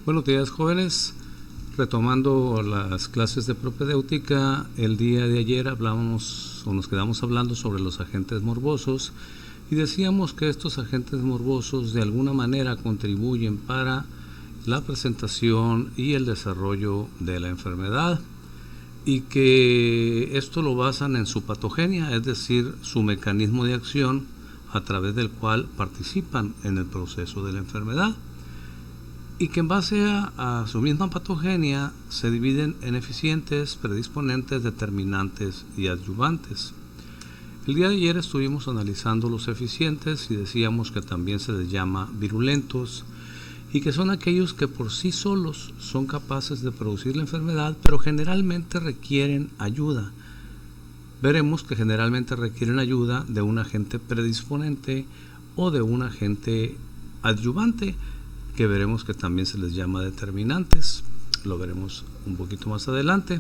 Buenos días, jóvenes. Retomando las clases de propedéutica, el día de ayer nos quedamos hablando sobre los agentes morbosos y decíamos que estos agentes morbosos de alguna manera contribuyen para la presentación y el desarrollo de la enfermedad y que esto lo basan en su patogenia, es decir, su mecanismo de acción a través del cual participan en el proceso de la enfermedad, y que en base a su misma patogenia se dividen en eficientes, predisponentes, determinantes y adyuvantes. El día de ayer estuvimos analizando los eficientes y decíamos que también se les llama virulentos y que son aquellos que por sí solos son capaces de producir la enfermedad, pero generalmente requieren ayuda. Veremos que generalmente requieren ayuda de un agente predisponente o de un agente adyuvante, que veremos que también se les llama determinantes. Lo veremos un poquito más adelante.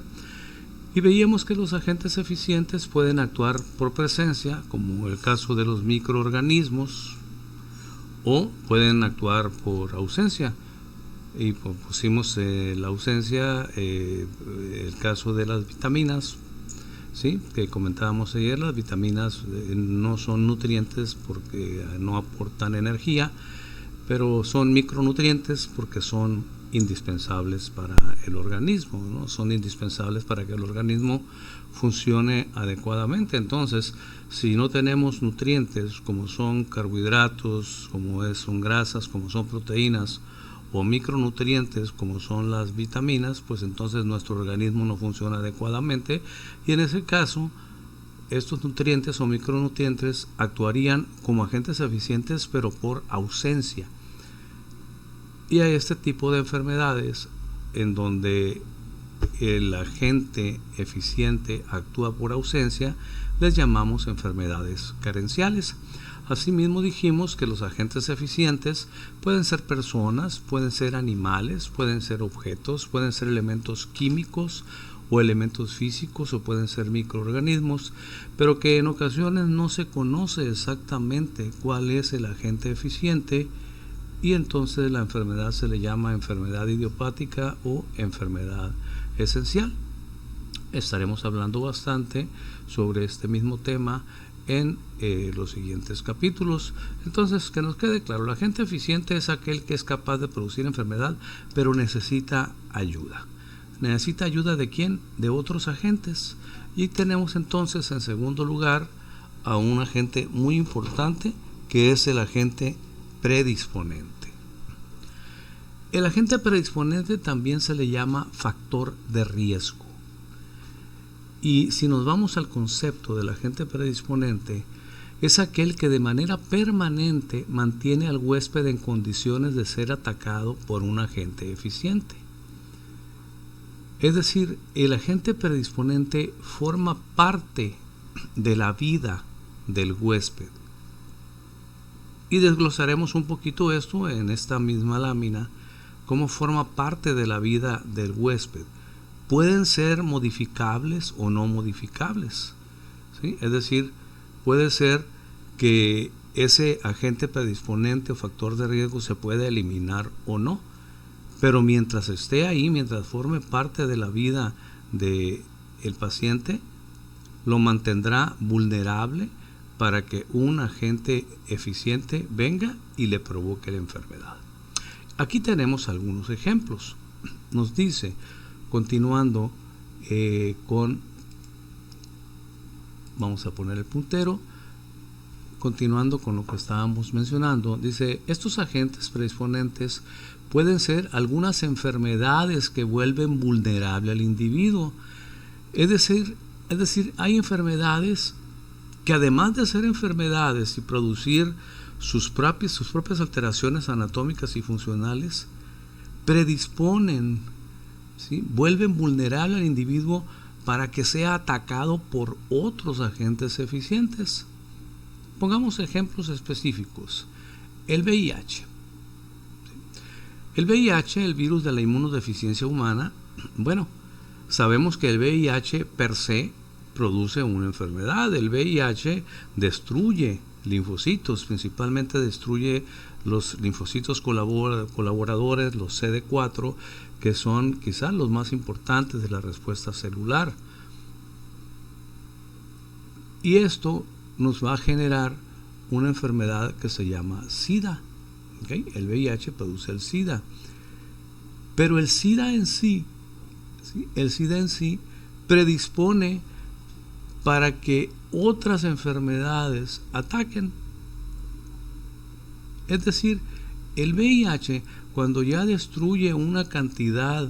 Y veíamos que los agentes eficientes pueden actuar por presencia, como el caso de los microorganismos, o pueden actuar por ausencia. Y pusimos la ausencia, el caso de las vitaminas, ¿sí? Que comentábamos ayer. Las vitaminas no son nutrientes porque no aportan energía, pero son micronutrientes porque son indispensables para el organismo, ¿no? Son indispensables para que el organismo funcione adecuadamente. Entonces, si no tenemos nutrientes como son carbohidratos, como son grasas, como son proteínas, o micronutrientes como son las vitaminas, pues entonces nuestro organismo no funciona adecuadamente, y en ese caso estos nutrientes o micronutrientes actuarían como agentes eficientes pero por ausencia. Y a este tipo de enfermedades en donde el agente eficiente actúa por ausencia les llamamos enfermedades carenciales. Asimismo dijimos que los agentes eficientes pueden ser personas, pueden ser animales, pueden ser objetos, pueden ser elementos químicos o elementos físicos, o pueden ser microorganismos, pero que en ocasiones no se conoce exactamente cuál es el agente eficiente, y entonces la enfermedad se le llama enfermedad idiopática o enfermedad esencial. Estaremos hablando bastante sobre este mismo tema en los siguientes capítulos. Entonces, que nos quede claro, el agente eficiente es aquel que es capaz de producir enfermedad, pero necesita ayuda. ¿Necesita ayuda de quién? De otros agentes. Y tenemos entonces en segundo lugar a un agente muy importante, que es el agente predisponente. El agente predisponente también se le llama factor de riesgo. Y si nos vamos al concepto del agente predisponente, es aquel que de manera permanente mantiene al huésped en condiciones de ser atacado por un agente eficiente. Es decir, el agente predisponente forma parte de la vida del huésped. Y desglosaremos un poquito esto en esta misma lámina, cómo forma parte de la vida del huésped. Pueden ser modificables o no modificables, ¿sí? Es decir, puede ser que ese agente predisponente o factor de riesgo se pueda eliminar o no, pero mientras esté ahí, mientras forme parte de la vida del paciente, lo mantendrá vulnerable para que un agente eficiente venga y le provoque la enfermedad. Aquí tenemos algunos ejemplos. Nos dice, continuando vamos a poner el puntero, continuando con lo que estábamos mencionando, dice, estos agentes predisponentes pueden ser algunas enfermedades que vuelven vulnerable al individuo. Es decir, hay enfermedades que además de ser enfermedades y producir sus propias alteraciones anatómicas y funcionales, predisponen, ¿sí? Vuelven vulnerable al individuo para que sea atacado por otros agentes eficientes. Pongamos ejemplos específicos. El VIH. El VIH, el virus de la inmunodeficiencia humana, bueno, sabemos que el VIH per se produce una enfermedad. El VIH destruye linfocitos, principalmente destruye los linfocitos colaboradores, los CD4, que son quizás los más importantes de la respuesta celular. Y esto nos va a generar una enfermedad que se llama SIDA. ¿Okay? El VIH produce el SIDA. Pero el SIDA en sí, ¿sí? El SIDA en sí predispone para que otras enfermedades ataquen. Es decir, el VIH, cuando ya destruye una cantidad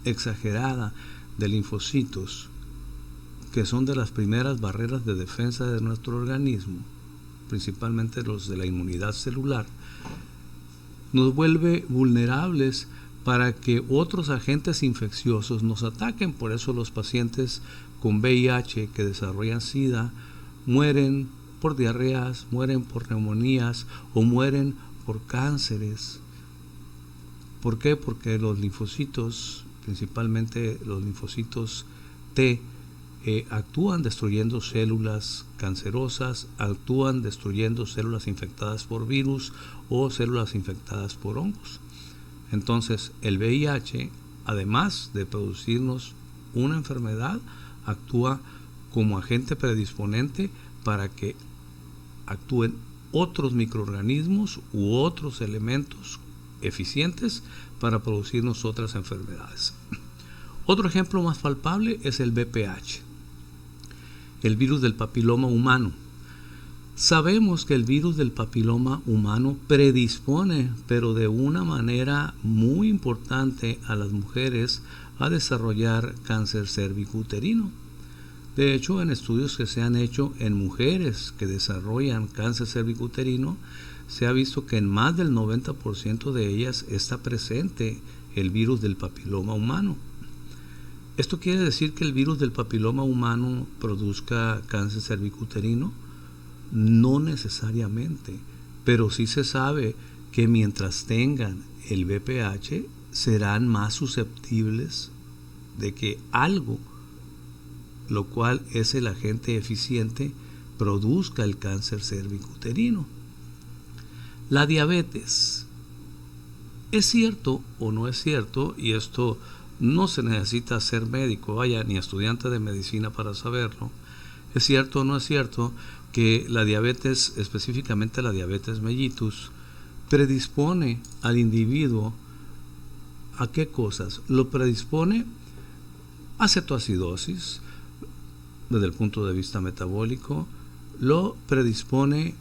exagerada de linfocitos, que son de las primeras barreras de defensa de nuestro organismo, principalmente los de la inmunidad celular, nos vuelve vulnerables para que otros agentes infecciosos nos ataquen. Por eso los pacientes con VIH que desarrollan SIDA mueren por diarreas, mueren por neumonías o mueren por cánceres. ¿Por qué? Porque los linfocitos, principalmente los linfocitos T, actúan destruyendo células cancerosas, actúan destruyendo células infectadas por virus o células infectadas por hongos. Entonces, el VIH, además de producirnos una enfermedad, actúa como agente predisponente para que actúen otros microorganismos u otros elementos eficientes para producirnos otras enfermedades. Otro ejemplo más palpable es el VPH, el virus del papiloma humano. Sabemos que el virus del papiloma humano predispone, pero de una manera muy importante, a las mujeres a desarrollar cáncer cervicuterino. De hecho, en estudios que se han hecho en mujeres que desarrollan cáncer cervicuterino, se ha visto que en más del 90% de ellas está presente el virus del papiloma humano. ¿Esto quiere decir que el virus del papiloma humano produzca cáncer cervicuterino? No necesariamente, pero sí se sabe que mientras tengan el VPH serán más susceptibles de que algo, lo cual es el agente eficiente, produzca el cáncer cervicuterino. La diabetes, ¿es cierto o no es cierto? Y esto no se necesita ser médico, vaya, ni estudiante de medicina para saberlo. ¿Es cierto o no es cierto que la diabetes, específicamente la diabetes mellitus, predispone al individuo a qué cosas? Lo predispone a cetoacidosis desde el punto de vista metabólico, lo predispone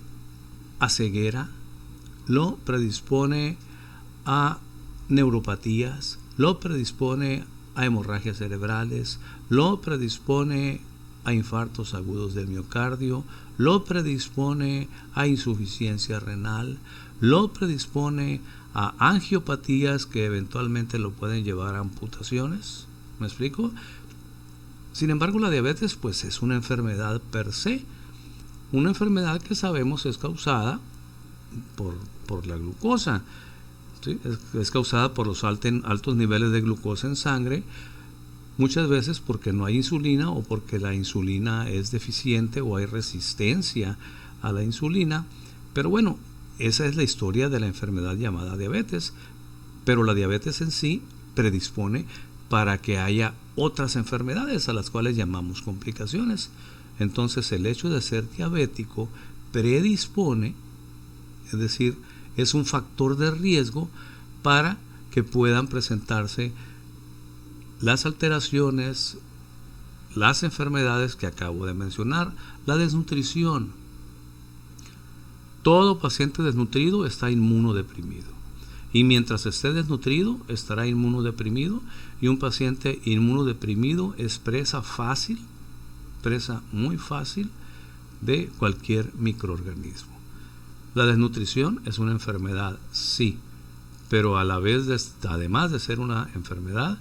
a ceguera, lo predispone a neuropatías, lo predispone a hemorragias cerebrales, lo predispone a infartos agudos del miocardio, lo predispone a insuficiencia renal, lo predispone a angiopatías que eventualmente lo pueden llevar a amputaciones. ¿Me explico? Sin embargo, la diabetes pues es una enfermedad per se, una enfermedad que sabemos es causada por la glucosa. ¿Sí? Es causada por los altos niveles de glucosa en sangre, muchas veces porque no hay insulina o porque la insulina es deficiente o hay resistencia a la insulina. Pero bueno, esa es la historia de la enfermedad llamada diabetes. Pero la diabetes en sí predispone para que haya otras enfermedades a las cuales llamamos complicaciones. Entonces el hecho de ser diabético predispone, es decir, es un factor de riesgo para que puedan presentarse las alteraciones, las enfermedades que acabo de mencionar. La desnutrición. Todo paciente desnutrido está inmunodeprimido. Y mientras esté desnutrido, estará inmunodeprimido. Y un paciente inmunodeprimido es presa muy fácil de cualquier microorganismo. La desnutrición es una enfermedad, sí, pero a la vez, además de ser una enfermedad,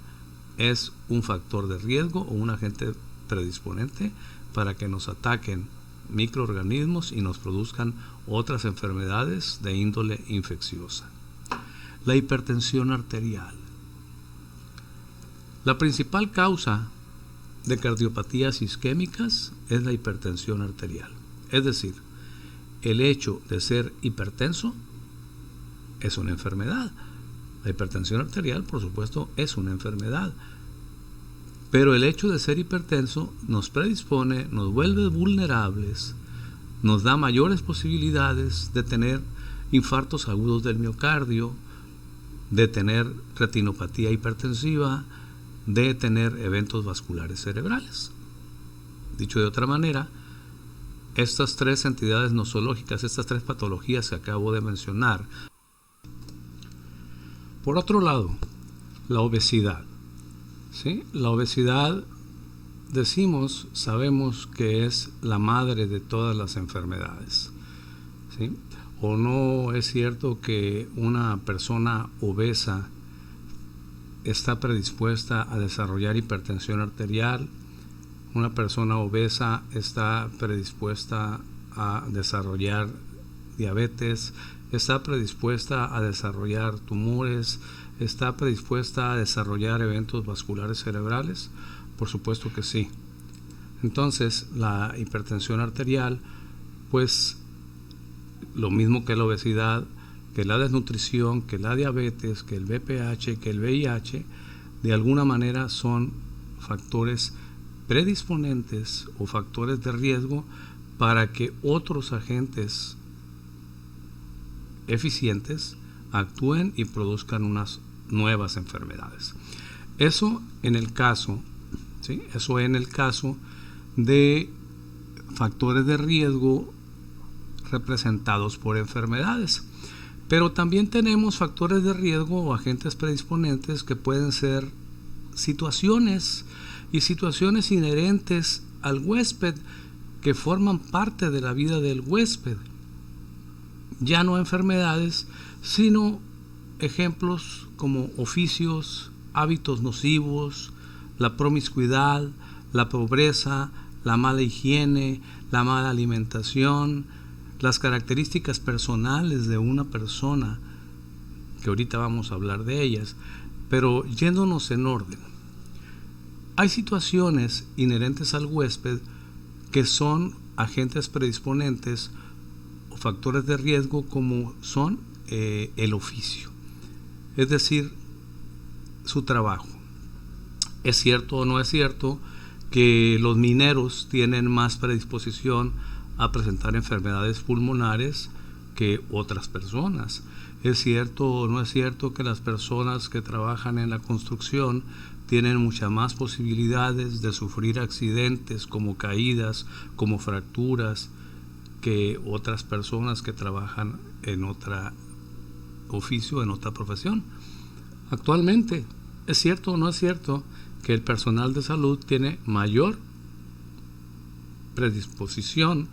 es un factor de riesgo o un agente predisponente para que nos ataquen microorganismos y nos produzcan otras enfermedades de índole infecciosa. La hipertensión arterial. La principal causa de cardiopatías isquémicas es la hipertensión arterial. Es decir, el hecho de ser hipertenso es una enfermedad. La hipertensión arterial, por supuesto, es una enfermedad. Pero el hecho de ser hipertenso nos predispone, nos vuelve vulnerables, nos da mayores posibilidades de tener infartos agudos del miocardio, de tener retinopatía hipertensiva, de tener eventos vasculares cerebrales. Dicho de otra manera, estas tres entidades nosológicas, estas tres patologías que acabo de mencionar. Por otro lado, la obesidad. ¿Sí? La obesidad, sabemos que es la madre de todas las enfermedades. ¿Sí? ¿O no es cierto que una persona obesa está predispuesta a desarrollar hipertensión arterial? Una persona obesa está predispuesta a desarrollar diabetes, está predispuesta a desarrollar tumores, está predispuesta a desarrollar eventos vasculares cerebrales. Por supuesto que sí. Entonces, la hipertensión arterial, pues lo mismo que la obesidad, que la desnutrición, que la diabetes, que el VPH, que el VIH, de alguna manera son factores predisponentes o factores de riesgo para que otros agentes eficientes actúen y produzcan unas nuevas enfermedades. Eso en el caso, ¿sí? Eso en el caso de factores de riesgo representados por enfermedades. Pero también tenemos factores de riesgo o agentes predisponentes que pueden ser situaciones inherentes al huésped que forman parte de la vida del huésped. Ya no enfermedades, sino ejemplos como oficios, hábitos nocivos, la promiscuidad, la pobreza, la mala higiene, la mala alimentación, las características personales de una persona, que ahorita vamos a hablar de ellas, pero yéndonos en orden. Hay situaciones inherentes al huésped que son agentes predisponentes o factores de riesgo, como son el oficio, es decir, su trabajo. ¿Es cierto o no es cierto que los mineros tienen más predisposición a presentar enfermedades pulmonares que otras personas? ¿Es cierto o no es cierto que las personas que trabajan en la construcción tienen muchas más posibilidades de sufrir accidentes como caídas, como fracturas, que otras personas que trabajan en otro oficio, en otra profesión? Actualmente, ¿es cierto o no es cierto que el personal de salud tiene mayor predisposición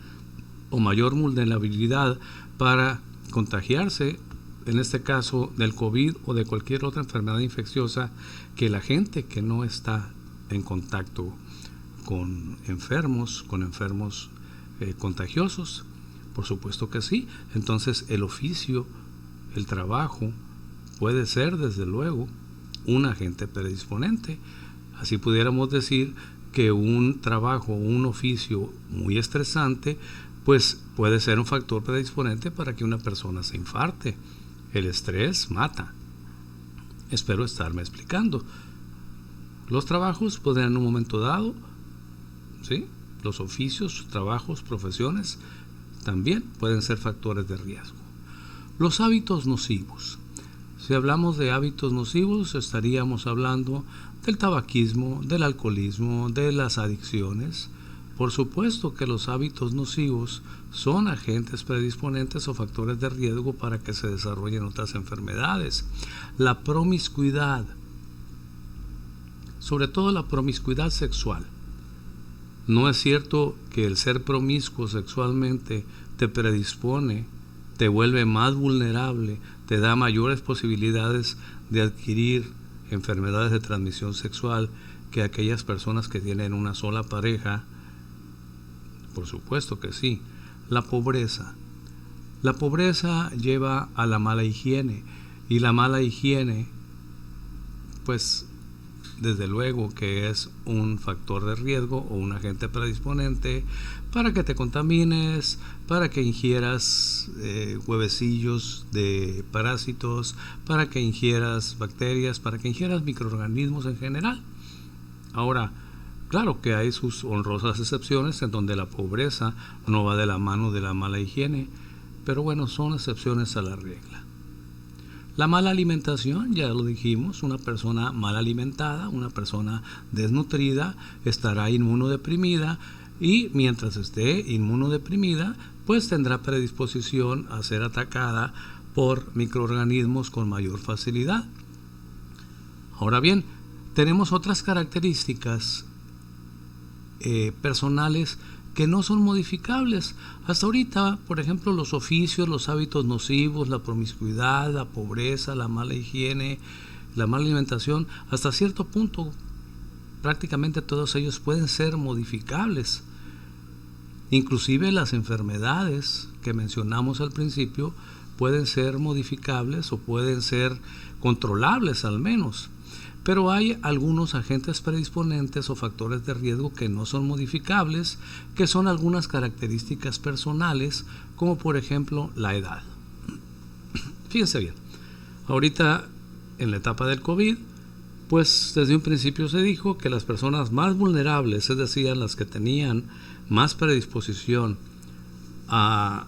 o mayor vulnerabilidad para contagiarse, en este caso del COVID o de cualquier otra enfermedad infecciosa, que la gente que no está en contacto con enfermos contagiosos? Por supuesto que sí. Entonces el oficio, el trabajo, puede ser desde luego un agente predisponente. Así pudiéramos decir que un trabajo o un oficio muy estresante pues puede ser un factor predisponente para que una persona se infarte. El estrés mata. Espero estarme explicando. Los trabajos podrían en un momento dado, ¿sí? Los oficios, trabajos, profesiones también pueden ser factores de riesgo. Los hábitos nocivos. Si hablamos de hábitos nocivos, estaríamos hablando del tabaquismo, del alcoholismo, de las adicciones. Por supuesto que los hábitos nocivos son agentes predisponentes o factores de riesgo para que se desarrollen otras enfermedades. La promiscuidad, sobre todo la promiscuidad sexual. ¿No es cierto que el ser promiscuo sexualmente te predispone, te vuelve más vulnerable, te da mayores posibilidades de adquirir enfermedades de transmisión sexual que aquellas personas que tienen una sola pareja? Por supuesto que sí. La pobreza. La pobreza lleva a la mala higiene, y la mala higiene pues desde luego que es un factor de riesgo o un agente predisponente para que te contamines, para que ingieras huevecillos de parásitos, para que ingieras bacterias, para que ingieras microorganismos en general. Ahora, claro que hay sus honrosas excepciones en donde la pobreza no va de la mano de la mala higiene, pero bueno, son excepciones a la regla. La mala alimentación, ya lo dijimos, una persona mal alimentada, una persona desnutrida, estará inmunodeprimida y mientras esté inmunodeprimida, pues tendrá predisposición a ser atacada por microorganismos con mayor facilidad. Ahora bien, tenemos otras características personales que no son modificables. Hasta ahorita, por ejemplo, los oficios, los hábitos nocivos, la promiscuidad, la pobreza, la mala higiene, la mala alimentación, hasta cierto punto prácticamente todos ellos pueden ser modificables. Inclusive las enfermedades que mencionamos al principio pueden ser modificables o pueden ser controlables al menos. Pero hay algunos agentes predisponentes o factores de riesgo que no son modificables, que son algunas características personales, como por ejemplo la edad. Fíjense bien, ahorita en la etapa del COVID, pues desde un principio se dijo que las personas más vulnerables, es decir, las que tenían más predisposición a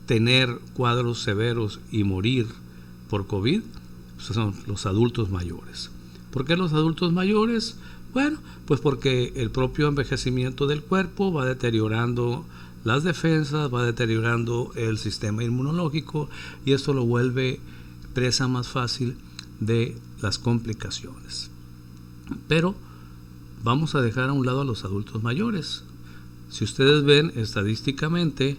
tener cuadros severos y morir por COVID, son los adultos mayores. ¿Por qué los adultos mayores? Bueno, pues porque el propio envejecimiento del cuerpo va deteriorando las defensas, va deteriorando el sistema inmunológico y esto lo vuelve presa más fácil de las complicaciones. Pero vamos a dejar a un lado a los adultos mayores. Si ustedes ven estadísticamente,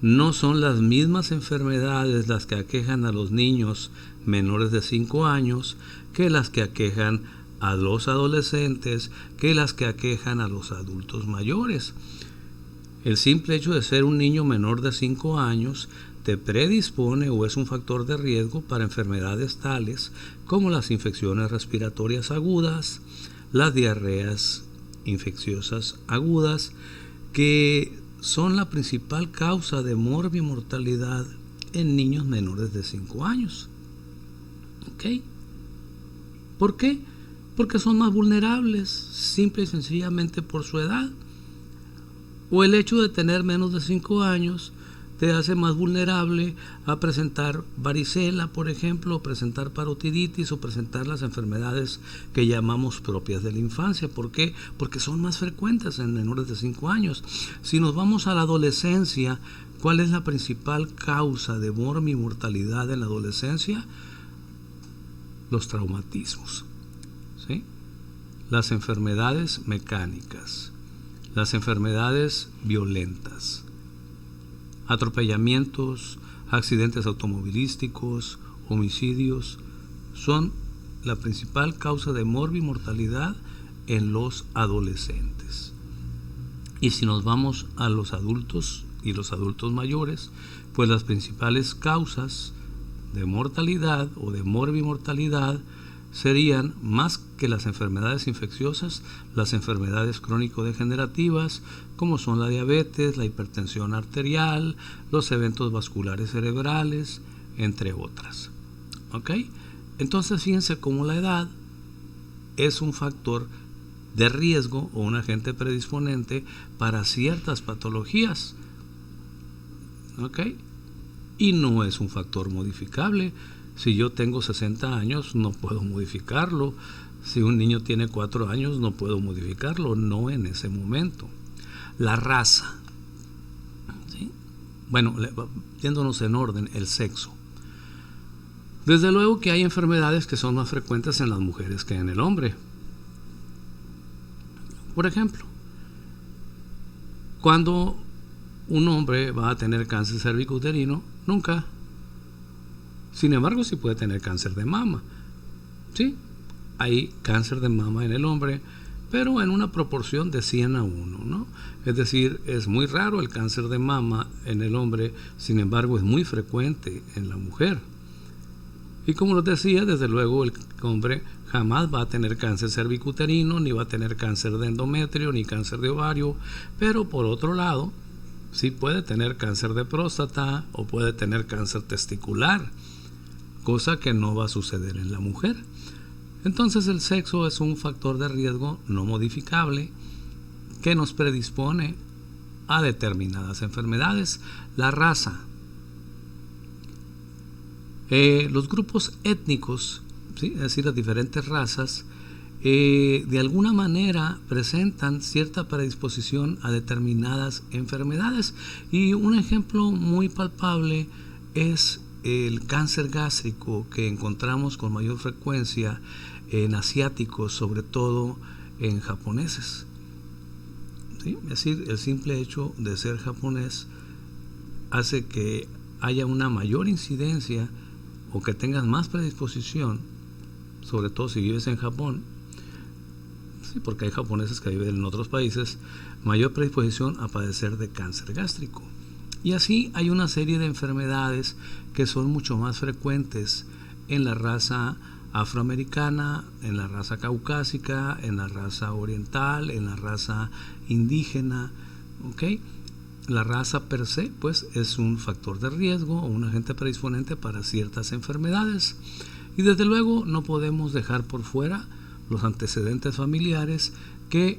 no son las mismas enfermedades las que aquejan a los niños menores de 5 años que las que aquejan a los adolescentes, que las que aquejan a los adultos mayores. El simple hecho de ser un niño menor de 5 años te predispone o es un factor de riesgo para enfermedades tales como las infecciones respiratorias agudas, las diarreas infecciosas agudas, que son la principal causa de morbimortalidad en niños menores de 5 años. ¿Ok? ¿Por qué? Porque son más vulnerables, simple y sencillamente por su edad. O el hecho de tener menos de 5 años te hace más vulnerable a presentar varicela, por ejemplo, o presentar parotiditis, o presentar las enfermedades que llamamos propias de la infancia. ¿Por qué? Porque son más frecuentes en menores de 5 años. Si nos vamos a la adolescencia, ¿cuál es la principal causa de mortalidad en la adolescencia? Los traumatismos, ¿sí? Las enfermedades mecánicas, las enfermedades violentas, atropellamientos, accidentes automovilísticos, homicidios, son la principal causa de morbimortalidad en los adolescentes. Y si nos vamos a los adultos y los adultos mayores, pues las principales causas de mortalidad o de morbimortalidad serían, más que las enfermedades infecciosas, las enfermedades crónico-degenerativas, como son la diabetes, la hipertensión arterial, los eventos vasculares cerebrales, entre otras. ¿Ok? Entonces fíjense cómo la edad es un factor de riesgo o un agente predisponente para ciertas patologías. ¿Ok? Y no es un factor modificable. Si yo tengo 60 años, no puedo modificarlo. Si un niño tiene 4 años, no puedo modificarlo, no en ese momento. La raza, ¿sí? Bueno, yéndonos en orden, el sexo. Desde luego que hay enfermedades que son más frecuentes en las mujeres que en el hombre. Por ejemplo, cuando un hombre va a tener cáncer cervicouterino, nunca. Sin embargo, sí puede tener cáncer de mama. Sí, hay cáncer de mama en el hombre, pero en una proporción de 100 a 1, ¿no? Es decir, es muy raro el cáncer de mama en el hombre, sin embargo, es muy frecuente en la mujer. Y como les decía, desde luego el hombre jamás va a tener cáncer cervicuterino, ni va a tener cáncer de endometrio, ni cáncer de ovario, pero por otro lado, sí puede tener cáncer de próstata o puede tener cáncer testicular, cosa que no va a suceder en la mujer. Entonces el sexo es un factor de riesgo no modificable que nos predispone a determinadas enfermedades. La raza, los grupos étnicos, ¿sí? Es decir, las diferentes razas, de alguna manera presentan cierta predisposición a determinadas enfermedades. Y un ejemplo muy palpable es el cáncer gástrico, que encontramos con mayor frecuencia en asiáticos, sobre todo en japoneses. ¿Sí? Es decir, el simple hecho de ser japonés hace que haya una mayor incidencia o que tengas más predisposición, sobre todo si vives en Japón, sí, porque hay japoneses que viven en otros países, mayor predisposición a padecer de cáncer gástrico. Y así hay una serie de enfermedades que son mucho más frecuentes en la raza afroamericana, en la raza caucásica, en la raza oriental, en la raza indígena, ¿ok? La raza per se, pues, es un factor de riesgo o un agente predisponente para ciertas enfermedades. Y desde luego no podemos dejar por fuera los antecedentes familiares, que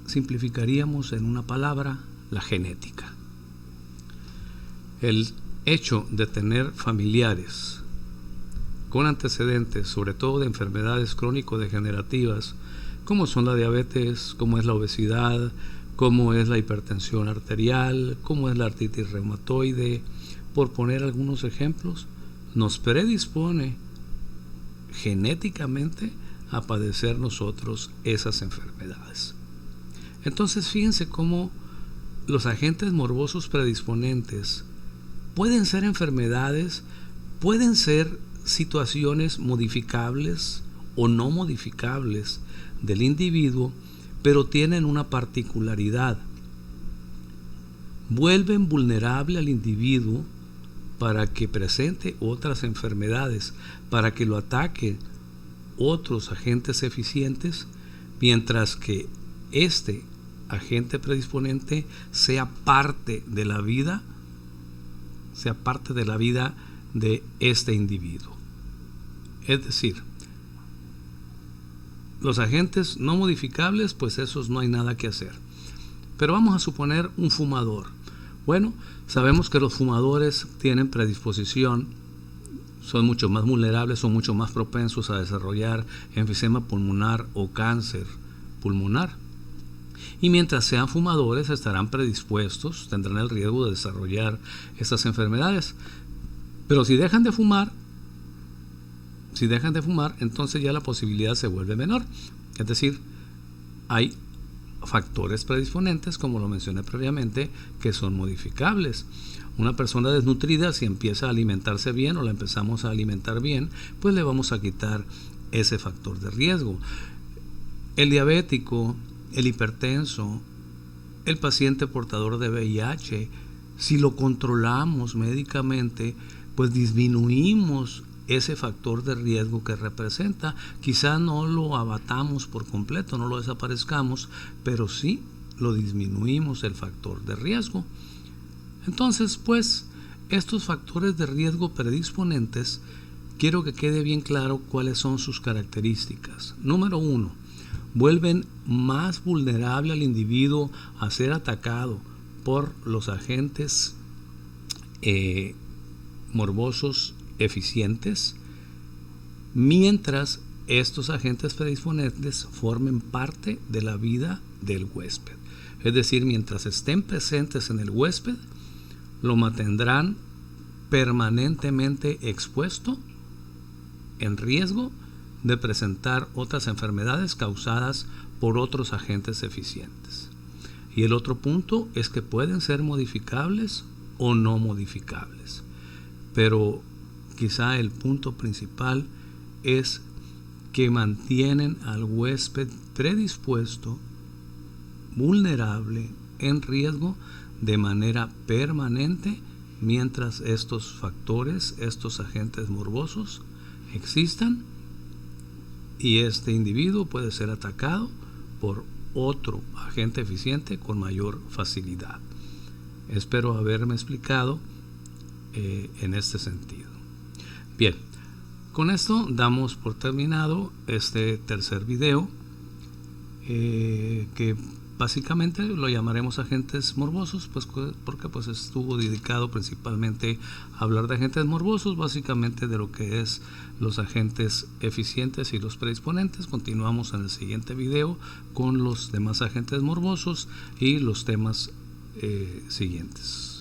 simplificaríamos en una palabra: la genética. El hecho de tener familiares con antecedentes, sobre todo de enfermedades crónico-degenerativas, como son la diabetes, como es la obesidad, como es la hipertensión arterial, como es la artritis reumatoide, por poner algunos ejemplos, nos predispone genéticamente a padecer nosotros esas enfermedades. Entonces, fíjense cómo los agentes morbosos predisponentes pueden ser enfermedades, pueden ser situaciones modificables o no modificables del individuo, pero tienen una particularidad: vuelven vulnerable al individuo para que presente otras enfermedades, para que lo ataquen otros agentes eficientes, mientras que este agente predisponente sea parte de la vida de este individuo. Es decir, los agentes no modificables, pues esos no hay nada que hacer. Pero vamos a suponer un fumador. Bueno, sabemos que los fumadores tienen predisposición, son mucho más vulnerables, son mucho más propensos a desarrollar enfisema pulmonar o cáncer pulmonar. Y mientras sean fumadores estarán predispuestos, tendrán el riesgo de desarrollar estas enfermedades. Pero si dejan de fumar, entonces ya la posibilidad se vuelve menor. Es decir, hay factores predisponentes, como lo mencioné previamente, que son modificables. Una persona desnutrida, si empieza a alimentarse bien o la empezamos a alimentar bien, pues le vamos a quitar ese factor de riesgo. El diabético, el hipertenso, el paciente portador de VIH, si lo controlamos médicamente, pues disminuimos ese factor de riesgo que representa. Quizá no lo abatamos por completo, no lo desaparezcamos, pero sí lo disminuimos el factor de riesgo. Entonces, pues, estos factores de riesgo predisponentes, quiero que quede bien claro cuáles son sus características. Número 1, vuelven más vulnerable al individuo a ser atacado por los agentes morbosos eficientes, mientras estos agentes predisponentes formen parte de la vida del huésped. Es decir, mientras estén presentes en el huésped, lo mantendrán permanentemente expuesto, en riesgo de presentar otras enfermedades causadas por otros agentes eficientes. Y el otro punto es que pueden ser modificables o no modificables. Pero quizá el punto principal es que mantienen al huésped predispuesto, vulnerable, en riesgo de manera permanente, mientras estos factores, estos agentes morbosos, existan y este individuo puede ser atacado por otro agente eficiente con mayor facilidad. Espero haberme explicado en este sentido. Bien, con esto damos por terminado este tercer video, que básicamente lo llamaremos agentes morbosos, pues porque pues estuvo dedicado principalmente a hablar de agentes morbosos, básicamente de lo que es los agentes eficientes y los predisponentes. Continuamos en el siguiente video con los demás agentes morbosos y los temas siguientes.